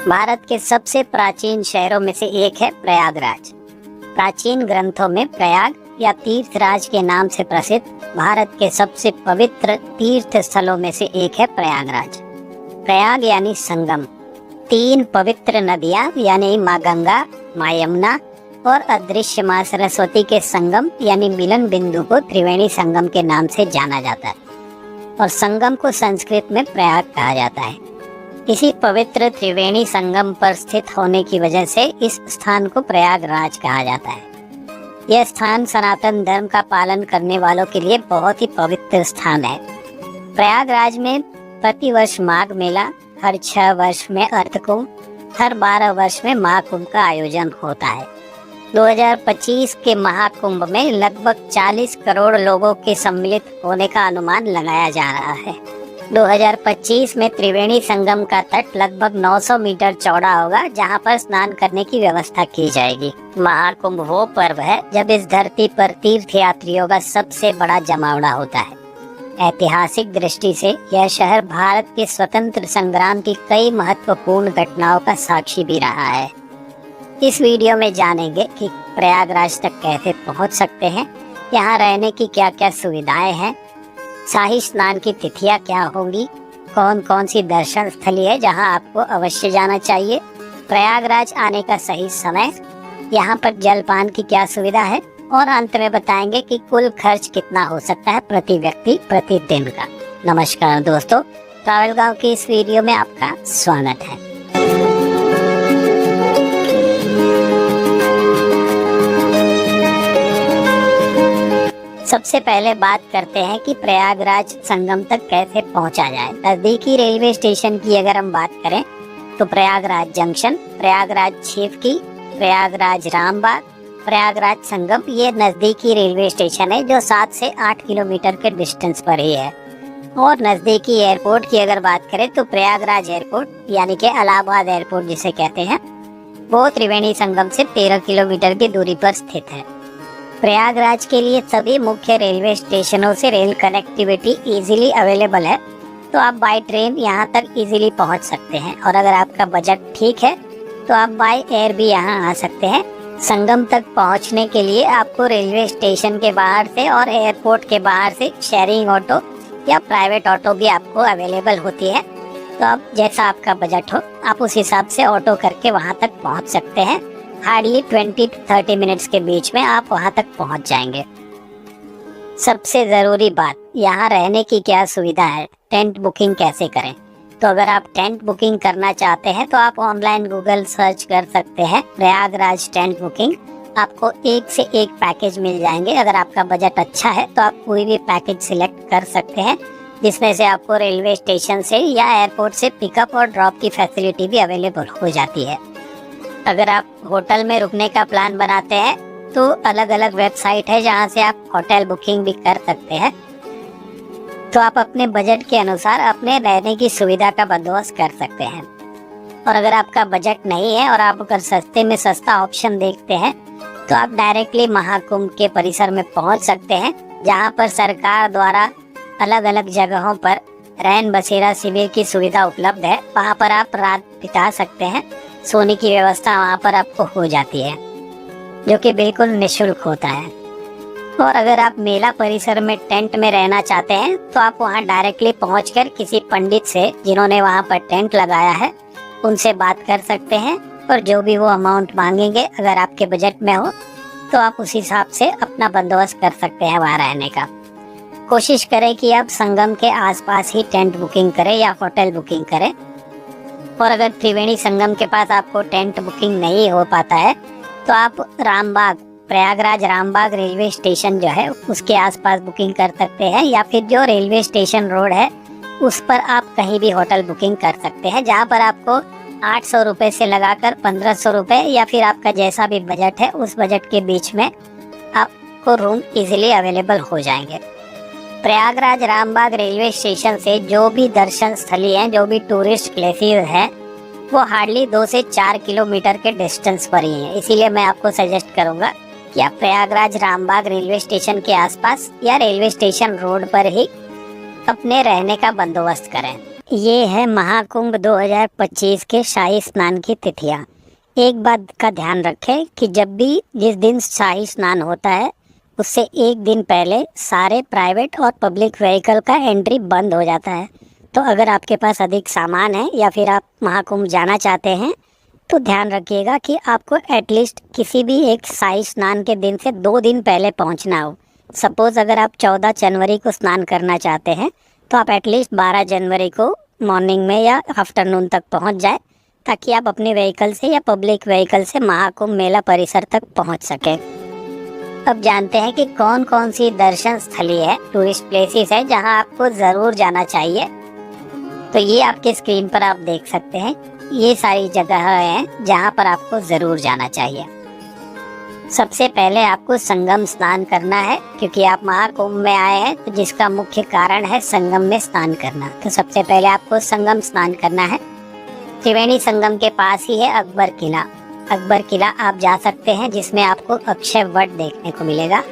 भारत के सबसे प्राचीन शहरों में से एक है प्रयागराज। प्राचीन ग्रंथों में प्रयाग या तीर्थराज के नाम से प्रसिद्ध भारत के सबसे पवित्र तीर्थ स्थलों में से एक है प्रयागराज। प्रयाग यानी संगम। 3 पवित्र नदियां यानी माँ गंगा, माँ यमुना और अदृश्य माँ सरस्वती के संगम यानी मिलन बिंदु को त्रिवेणी संगम के नाम से जाना जाता है और संगम को संस्कृत में प्रयाग कहा जाता है। इसी पवित्र त्रिवेणी संगम पर स्थित होने की वजह से इस स्थान को प्रयागराज कहा जाता है। यह स्थान सनातन धर्म का पालन करने वालों के लिए बहुत ही पवित्र स्थान है। प्रयागराज में प्रतिवर्ष माघ मेला, हर 6 वर्ष में अर्थ कुंभ, हर 12 वर्ष में महाकुंभ का आयोजन होता है। 2025 के महाकुंभ में लगभग 40 करोड़ लोगों के सम्मिलित होने का अनुमान लगाया जा रहा है। 2025 में त्रिवेणी संगम का तट लगभग 900 मीटर चौड़ा होगा, जहां पर स्नान करने की व्यवस्था की जाएगी। महाकुंभ वो पर्व है जब इस धरती पर तीर्थ यात्रियों का सबसे बड़ा जमावड़ा होता है। ऐतिहासिक दृष्टि से यह शहर भारत के स्वतंत्र संग्राम की कई महत्वपूर्ण घटनाओं का साक्षी भी रहा है। इस वीडियो में जानेंगे कि प्रयागराज तक कैसे पहुंच सकते हैं, यहाँ रहने की क्या क्या सुविधाएं हैं, शाही स्नान की तिथियां क्या होंगी, कौन कौन सी दर्शन स्थली है जहां आपको अवश्य जाना चाहिए, प्रयागराज आने का सही समय, यहाँ पर जलपान की क्या सुविधा है और अंत में बताएंगे कि कुल खर्च कितना हो सकता है प्रति व्यक्ति प्रति दिन का। नमस्कार दोस्तों, ट्रैवल गाँव की इस वीडियो में आपका स्वागत है। सबसे पहले बात करते हैं कि प्रयागराज संगम तक कैसे पहुंचा जाए। नजदीकी रेलवे स्टेशन की अगर हम बात करें तो प्रयागराज जंक्शन, प्रयागराज छिवकी, प्रयागराज रामबाग, प्रयागराज संगम, ये नजदीकी रेलवे स्टेशन है जो 7 से 8 किलोमीटर के डिस्टेंस पर ही है। और नजदीकी एयरपोर्ट की अगर बात करें तो प्रयागराज एयरपोर्ट यानी कि इलाहाबाद एयरपोर्ट जिसे कहते हैं, वो त्रिवेणी संगम से 13 किलोमीटर की दूरी पर स्थित है। प्रयागराज के लिए सभी मुख्य रेलवे स्टेशनों से रेल कनेक्टिविटी इजीली अवेलेबल है, तो आप बाय ट्रेन यहाँ तक इजीली पहुँच सकते हैं। और अगर आपका बजट ठीक है तो आप बाय एयर भी यहाँ आ सकते हैं। संगम तक पहुँचने के लिए आपको रेलवे स्टेशन के बाहर से और एयरपोर्ट के बाहर से शेयरिंग ऑटो या प्राइवेट ऑटो भी आपको अवेलेबल होती है। तो आप जैसा आपका बजट हो आप उस हिसाब से ऑटो करके वहाँ तक पहुँच सकते हैं। हार्डली 20-30 मिनट्स के बीच में आप वहां तक पहुंच जाएंगे। सबसे ज़रूरी बात, यहाँ रहने की क्या सुविधा है, टेंट बुकिंग कैसे करें। तो अगर आप टेंट बुकिंग करना चाहते हैं तो आप ऑनलाइन गूगल सर्च कर सकते हैं प्रयागराज टेंट बुकिंग। आपको एक से एक पैकेज मिल जाएंगे। अगर आपका बजट अच्छा है तो आप कोई भी पैकेज सिलेक्ट कर सकते हैं, जिसमें से आपको रेलवे स्टेशन से या एयरपोर्ट से पिकअप और ड्रॉप की फैसिलिटी भी अवेलेबल हो जाती है। अगर आप होटल में रुकने का प्लान बनाते हैं तो अलग अलग वेबसाइट है जहां से आप होटल बुकिंग भी कर सकते हैं। तो आप अपने बजट के अनुसार अपने रहने की सुविधा का बंदोबस्त कर सकते हैं। और अगर आपका बजट नहीं है और आप अगर सस्ते में सस्ता ऑप्शन देखते हैं तो आप डायरेक्टली महाकुंभ के परिसर में पहुंच सकते हैं, जहां पर सरकार द्वारा अलग अलग जगहों पर रैन बसेरा शिविर की सुविधा उपलब्ध है। वहां पर आप रात बिता सकते हैं। सोने की व्यवस्था वहाँ पर आपको हो जाती है, जो कि बिल्कुल निःशुल्क होता है। और अगर आप मेला परिसर में टेंट में रहना चाहते हैं तो आप वहाँ डायरेक्टली पहुँचकर किसी पंडित से जिन्होंने वहाँ पर टेंट लगाया है उनसे बात कर सकते हैं, और जो भी वो अमाउंट मांगेंगे अगर आपके बजट में हो तो आप उस हिसाब से अपना बंदोबस्त कर सकते हैं वहाँ रहने का। कोशिश करें कि आप संगम के आसपास ही टेंट बुकिंग करें या होटल बुकिंग करें। और अगर त्रिवेणी संगम के पास आपको टेंट बुकिंग नहीं हो पाता है तो आप रामबाग, प्रयागराज रामबाग रेलवे स्टेशन जो है उसके आसपास बुकिंग कर सकते हैं, या फिर जो रेलवे स्टेशन रोड है उस पर आप कहीं भी होटल बुकिंग कर सकते हैं, जहां पर आपको 800 रुपये से लगाकर 1500 रुपये या फिर आपका जैसा भी बजट है उस बजट के बीच में आपको रूम इजीली अवेलेबल हो जाएंगे। प्रयागराज रामबाग रेलवे स्टेशन से जो भी दर्शन स्थली हैं, जो भी टूरिस्ट प्लेसेस हैं, वो हार्डली 2 से 4 किलोमीटर के डिस्टेंस पर ही हैं। इसीलिए मैं आपको सजेस्ट करूंगा कि आप प्रयागराज रामबाग रेलवे स्टेशन के आसपास या रेलवे स्टेशन रोड पर ही अपने रहने का बंदोबस्त करें। ये है महाकुंभ 2025 के शाही स्नान की तिथियां। एक बात का ध्यान रखें कि जब भी जिस दिन शाही स्नान होता है उससे एक दिन पहले सारे प्राइवेट और पब्लिक व्हीकल का एंट्री बंद हो जाता है। तो अगर आपके पास अधिक सामान है या फिर आप महाकुंभ जाना चाहते हैं तो ध्यान रखिएगा कि आपको एटलीस्ट किसी भी एक शाही स्नान के दिन से 2 दिन पहले पहुंचना हो। सपोज़ अगर आप 14 जनवरी को स्नान करना चाहते हैं तो आप एटलीस्ट 12 जनवरी को मॉर्निंग में या आफ्टरनून तक पहुंच जाए, ताकि आप अपने व्हीकल से या पब्लिक व्हीकल से महाकुंभ मेला परिसर तक पहुंच सकें। अब जानते हैं कि कौन कौन सी दर्शन स्थली है, टूरिस्ट प्लेसेस है जहां आपको ज़रूर जाना चाहिए। तो ये आपके स्क्रीन पर आप देख सकते हैं, ये सारी जगह हैं जहां पर आपको ज़रूर जाना चाहिए। सबसे पहले आपको संगम स्नान करना है, क्योंकि आप महाकुंभ में आए हैं तो जिसका मुख्य कारण है संगम में स्नान करना। तो सबसे पहले आपको संगम स्नान करना है। त्रिवेणी संगम के पास ही है अकबर किला। अकबर किला आप जा सकते हैं, जिसमें आपको अक्षय वट देखने को मिलेगा।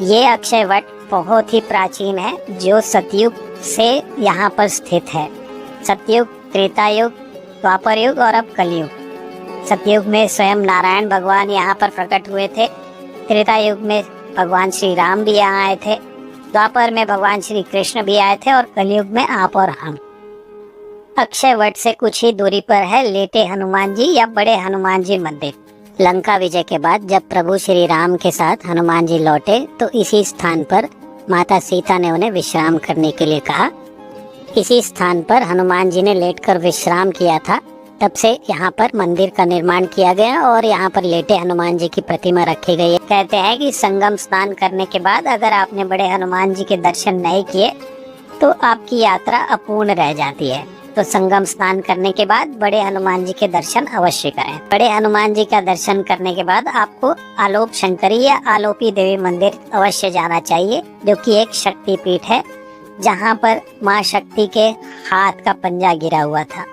ये अक्षय वट बहुत ही प्राचीन है, जो सतयुग से यहाँ पर स्थित है। सतयुग, त्रेता युग, द्वापर युग और अब कलयुग। सतयुग में स्वयं नारायण भगवान यहाँ पर प्रकट हुए थे। त्रेता युग में भगवान श्री राम भी यहाँ आए थे। द्वापर में भगवान श्री कृष्ण भी आए थे और कलयुग में आप और हम। अक्षय वट से कुछ ही दूरी पर है लेटे हनुमान जी या बड़े हनुमान जी मंदिर। लंका विजय के बाद जब प्रभु श्री राम के साथ हनुमान जी लौटे तो इसी स्थान पर माता सीता ने उन्हें विश्राम करने के लिए कहा। इसी स्थान पर हनुमान जी ने लेटकर विश्राम किया था। तब से यहाँ पर मंदिर का निर्माण किया गया और यहाँ पर लेटे हनुमान जी की प्रतिमा रखी गई है। कहते हैं कि संगम स्नान करने के बाद अगर आपने बड़े हनुमान जी के दर्शन नहीं किए तो आपकी यात्रा अपूर्ण रह जाती है। तो संगम स्नान करने के बाद बड़े हनुमान जी के दर्शन अवश्य करें। बड़े हनुमान जी का दर्शन करने के बाद आपको आलोप शंकरी या आलोपी देवी मंदिर अवश्य जाना चाहिए, जो कि एक शक्ति पीठ है जहाँ पर माँ शक्ति के हाथ का पंजा गिरा हुआ था।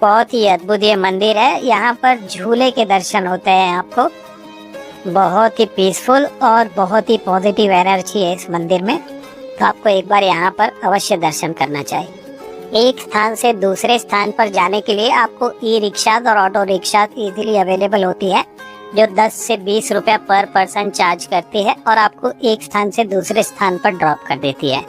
बहुत ही अद्भुत ये मंदिर है। यहाँ पर झूले के दर्शन होते हैं आपको। बहुत ही पीसफुल और बहुत ही पॉजिटिव एनर्जी है इस मंदिर में। तो आपको एक बार यहाँ पर अवश्य दर्शन करना चाहिए। एक स्थान से दूसरे स्थान पर जाने के लिए आपको ई रिक्शा और ऑटो रिक्शा इजीली अवेलेबल होती है, जो 10 से 20 रुपया पर पर्सन चार्ज करती है और आपको एक स्थान से दूसरे स्थान पर ड्रॉप कर देती है।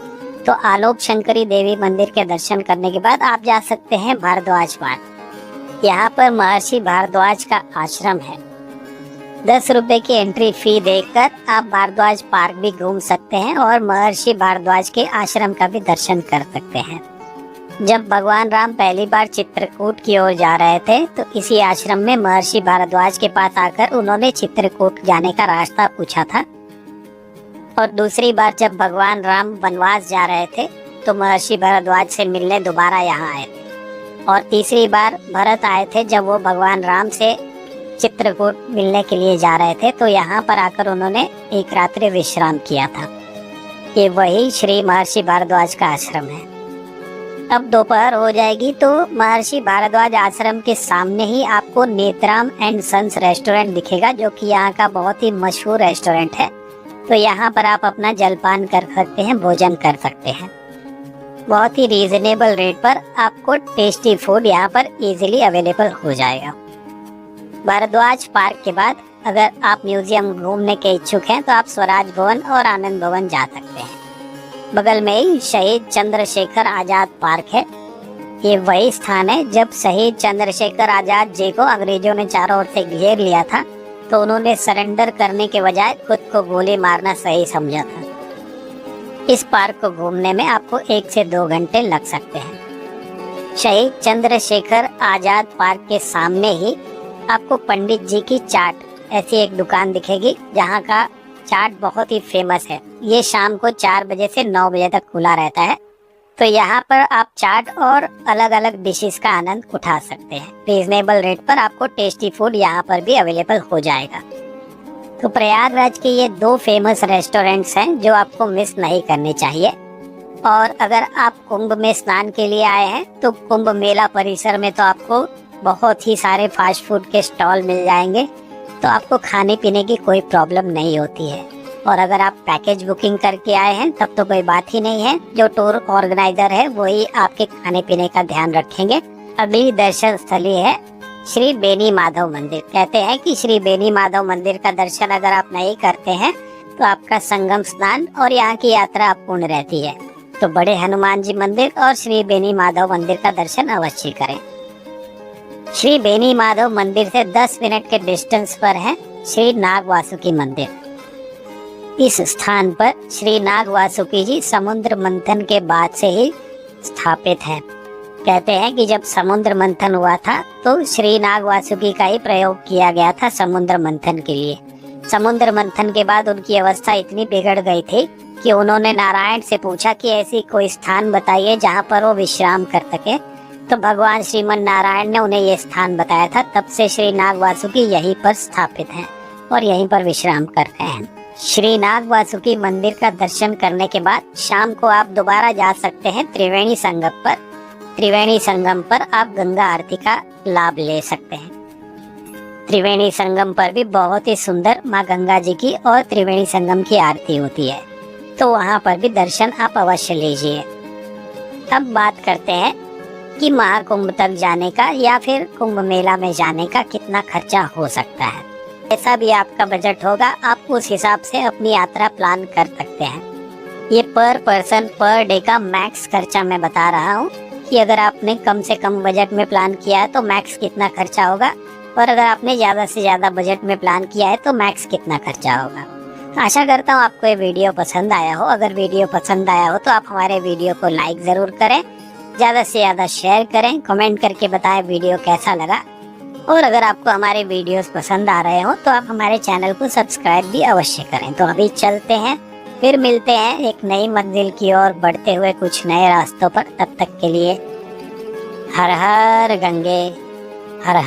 तो आलोक शंकरी देवी मंदिर के दर्शन करने के बाद आप जा सकते हैं भारद्वाज पार्क। यहाँ पर महर्षि भारद्वाज का आश्रम है। 10 रुपए की एंट्री फी देकर आप भारद्वाज पार्क भी घूम सकते हैं और महर्षि भारद्वाज के आश्रम का भी दर्शन कर सकते हैं। जब भगवान राम पहली बार चित्रकूट की ओर जा रहे थे तो इसी आश्रम में महर्षि भारद्वाज के पास आकर उन्होंने चित्रकूट जाने का रास्ता पूछा था। और दूसरी बार जब भगवान राम वनवास जा रहे थे तो महर्षि भारद्वाज से मिलने दोबारा यहाँ आए। और तीसरी बार भरत आए थे जब वो भगवान राम से चित्रकूट मिलने के लिए जा रहे थे, तो यहाँ पर आकर उन्होंने एक रात्रि विश्राम किया था। ये वही श्री महर्षि भारद्वाज का आश्रम है। अब दोपहर हो जाएगी तो महर्षि भारद्वाज आश्रम के सामने ही आपको नेत्राम एंड सन्स रेस्टोरेंट दिखेगा, जो कि यहाँ का बहुत ही मशहूर रेस्टोरेंट है। तो यहाँ पर आप अपना जलपान कर सकते हैं, भोजन कर सकते हैं। बहुत ही रीजनेबल रेट पर आपको टेस्टी फूड यहाँ पर इजीली अवेलेबल हो जाएगा। भारद्वाज पार्क के बाद अगर आप म्यूजियम घूमने के इच्छुक हैं तो आप स्वराज भवन और आनंद भवन जा सकते हैं। बगल में ही शहीद चंद्रशेखर आजाद पार्क है। ये वही स्थान है जब शहीद चंद्रशेखर आजाद जी को अंग्रेजों ने चारों ओर से घेर लिया था, तो उन्होंने सरेंडर करने के बजाय खुद को गोली मारना सही समझा था। इस पार्क को घूमने में आपको 1 से 2 घंटे लग सकते हैं। शहीद चंद्रशेखर आजाद पार्क के सामने ही आपको पंडित जी की चाट ऐसी एक दुकान दिखेगी, जहाँ का चाट बहुत ही फेमस है। ये शाम को 4 बजे से 9 बजे तक खुला रहता है। तो यहाँ पर आप चाट और अलग अलग डिशेस का आनंद उठा सकते हैं। रीजनेबल रेट पर आपको टेस्टी फूड यहाँ पर भी अवेलेबल हो जाएगा। तो प्रयागराज के ये 2 फेमस रेस्टोरेंट्स हैं जो आपको मिस नहीं करने चाहिए। और अगर आप कुंभ में स्नान के लिए आए हैं तो कुंभ मेला परिसर में तो आपको बहुत ही सारे फास्ट फूड के स्टॉल मिल जाएंगे, तो आपको खाने पीने की कोई प्रॉब्लम नहीं होती है। और अगर आप पैकेज बुकिंग करके आए हैं तब तो कोई बात ही नहीं है, जो टूर ऑर्गेनाइजर है वही आपके खाने पीने का ध्यान रखेंगे। अगली दर्शन स्थली है श्री बेनी माधव मंदिर। कहते हैं कि श्री बेनी माधव मंदिर का दर्शन अगर आप नहीं करते हैं तो आपका संगम स्नान और यहाँ की यात्रा अपूर्ण रहती है। तो बड़े हनुमान जी मंदिर और श्री बेनी माधव मंदिर का दर्शन अवश्य करें। श्री बेनी माधव मंदिर से 10 मिनट के डिस्टेंस पर है श्री नाग वासुकी मंदिर। इस स्थान पर श्री नाग वासुकी जी समुद्र मंथन के बाद से ही स्थापित है। कहते हैं कि जब समुद्र मंथन हुआ था तो श्री नाग वासुकी का ही प्रयोग किया गया था समुद्र मंथन के लिए। समुद्र मंथन के बाद उनकी अवस्था इतनी बिगड़ गई थी कि उन्होंने नारायण से पूछा कि ऐसी कोई स्थान बताइए जहाँ पर वो विश्राम कर सके। तो भगवान श्रीमन नारायण ने उन्हें ये स्थान बताया था। तब से श्री नाग वासुकी यहीं पर स्थापित हैं और यहीं पर विश्राम कर रहे हैं। श्री नाग वासुकी मंदिर का दर्शन करने के बाद शाम को आप दोबारा जा सकते हैं त्रिवेणी संगम पर। त्रिवेणी संगम पर आप गंगा आरती का लाभ ले सकते हैं। त्रिवेणी संगम पर भी बहुत ही सुंदर माँ गंगा जी की और त्रिवेणी संगम की आरती होती है, तो वहाँ पर भी दर्शन आप अवश्य लीजिए। अब बात करते हैं कि महाकुंभ तक जाने का या फिर कुंभ मेला में जाने का कितना खर्चा हो सकता है। ऐसा भी आपका बजट होगा, आप उस हिसाब से अपनी यात्रा प्लान कर सकते हैं। ये पर पर्सन पर डे का मैक्स खर्चा मैं बता रहा हूँ कि अगर आपने कम से कम बजट में प्लान किया है तो मैक्स कितना खर्चा होगा, और अगर आपने ज़्यादा से ज़्यादा बजट में प्लान किया है तो मैक्स कितना खर्चा होगा। आशा करता हूँ आपको ये वीडियो पसंद आया हो। अगर वीडियो पसंद आया हो तो आप हमारे वीडियो को लाइक ज़रूर करें, ज़्यादा से ज़्यादा शेयर करें, कमेंट करके बताएं वीडियो कैसा लगा। और अगर आपको हमारे वीडियोस पसंद आ रहे हो तो आप हमारे चैनल को सब्सक्राइब भी अवश्य करें। तो अभी चलते हैं, फिर मिलते हैं एक नई मंजिल की ओर बढ़ते हुए कुछ नए रास्तों पर। तब तक के लिए हर हर गंगे हर हर।